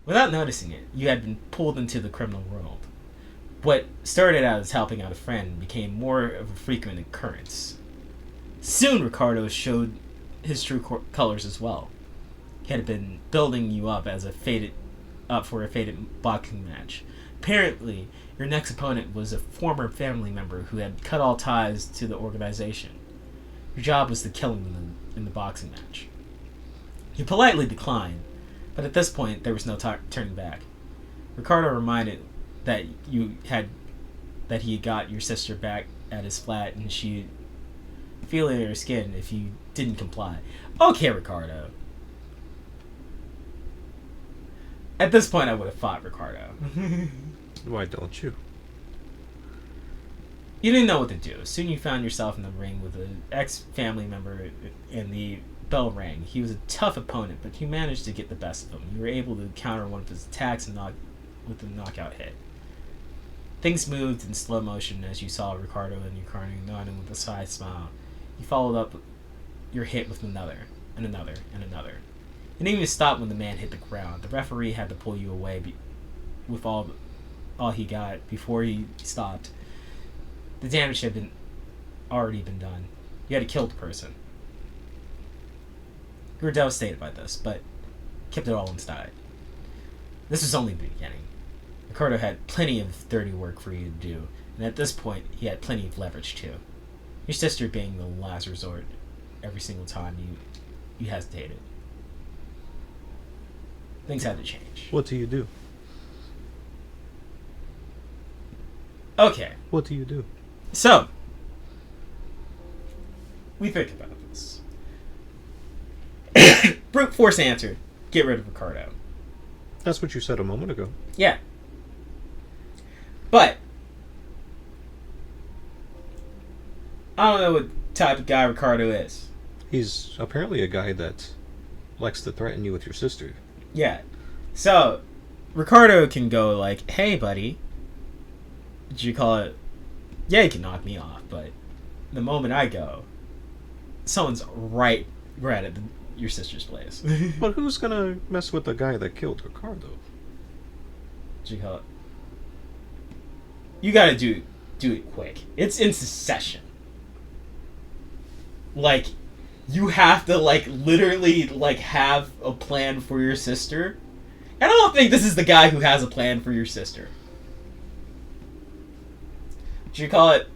Without noticing it, you had been pulled into the criminal world. What started out as helping out a friend became more of a frequent occurrence. Soon, Ricardo showed his true colors as well. He had been building you up for a fated boxing match. Apparently, your next opponent was a former family member who had cut all ties to the organization. Your job was to kill him in the boxing match. You politely declined, but at this point, there was no turning back. Ricardo reminded that he had got your sister back at his flat, and she'd feel it in her skin if you didn't comply. Okay, Ricardo. At this point, I would have fought Ricardo. Why don't you? You didn't know what to do. Soon you found yourself in the ring with an ex-family member, and the bell rang. He was a tough opponent, but you managed to get the best of him. You were able to counter one of his attacks with a knockout hit. Things moved in slow motion as you saw Ricardo and your partner nodding with a side smile. You followed up your hit with another, and another, and another. You didn't even stop when the man hit the ground. The referee had to pull you away with all he got before he stopped. The damage had already been done. You had to kill the person. You were devastated by this, but kept it all inside. This was only the beginning. Ricardo had plenty of dirty work for you to do, and at this point, he had plenty of leverage too. Your sister being the last resort every single time you hesitated. Things had to change. What do you do? Okay. What do you do? So, we think about this. Brute force answer. Get rid of Ricardo. That's what you said a moment ago. Yeah. But I don't know what type of guy Ricardo is. He's apparently a guy that likes to threaten you with your sister. Yeah. So, Ricardo can go like, hey, buddy. Did you call it? Yeah, you can knock me off, but the moment I go, someone's right at your sister's place. But who's gonna mess with the guy that killed Ricardo? Did you call it? You gotta do it quick. It's in succession. Like, you have to, like, literally, like, have a plan for your sister. And I don't think this is the guy who has a plan for your sister. Should you call it?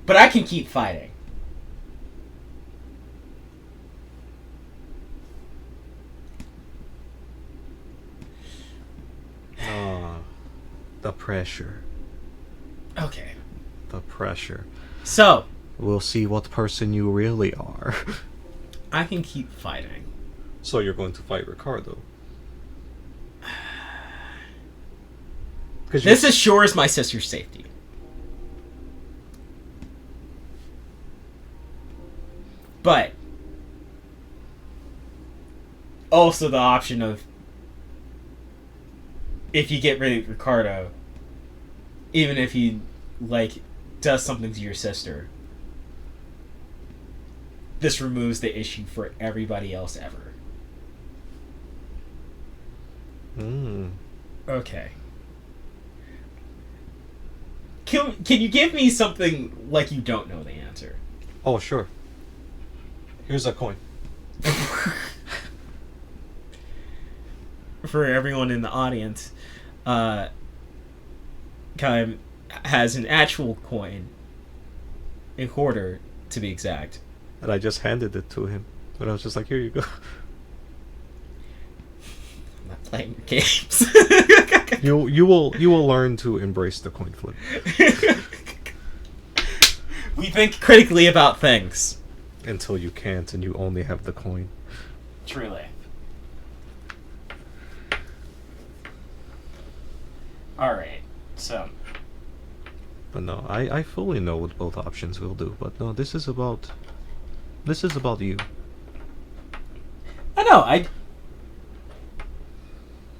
But I can keep fighting. The pressure. Okay. The pressure. So, We'll see what person you really are. I can keep fighting. So you're going to fight Ricardo? This assures my sister's safety. But also the option of, if you get rid of Ricardo, even if he, like, does something to your sister, this removes the issue for everybody else ever. Okay. Can you give me something like you don't know the answer? Oh, sure. Here's a coin. For everyone in the audience, Caime has an actual coin, a quarter to be exact. And I just handed it to him. But I was just like, here you go. I'm not playing your games. You will learn to embrace the coin flip. We think critically about things. Until you can't and you only have the coin. Truly. Alright, so. But no, I fully know what both options will do. But no, this is about you. I know,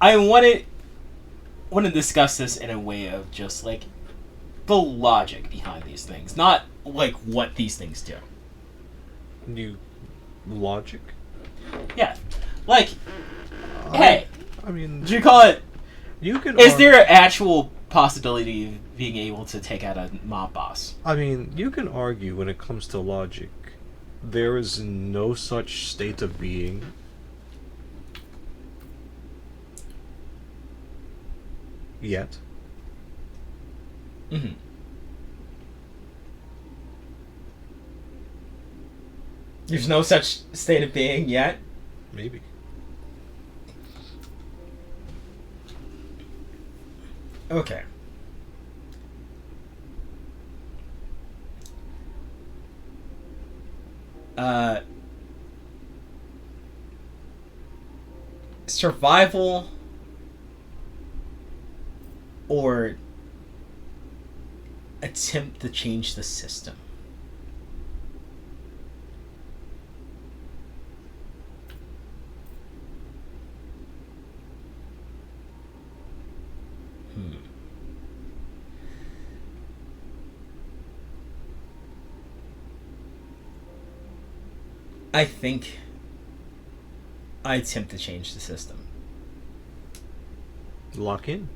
I want to discuss this in a way of just, like, the logic behind these things, not, like, what these things do. New logic? Yeah. Like, hey, I mean, do you call it? you can. Is there an actual possibility of being able to take out a mob boss? I mean, you can argue when it comes to logic. There is no such state of being. Yet. Mm-hmm. There's no such state of being yet? Maybe. Okay. Survival or attempt to change the system? I think I attempt to change the system. Lock in.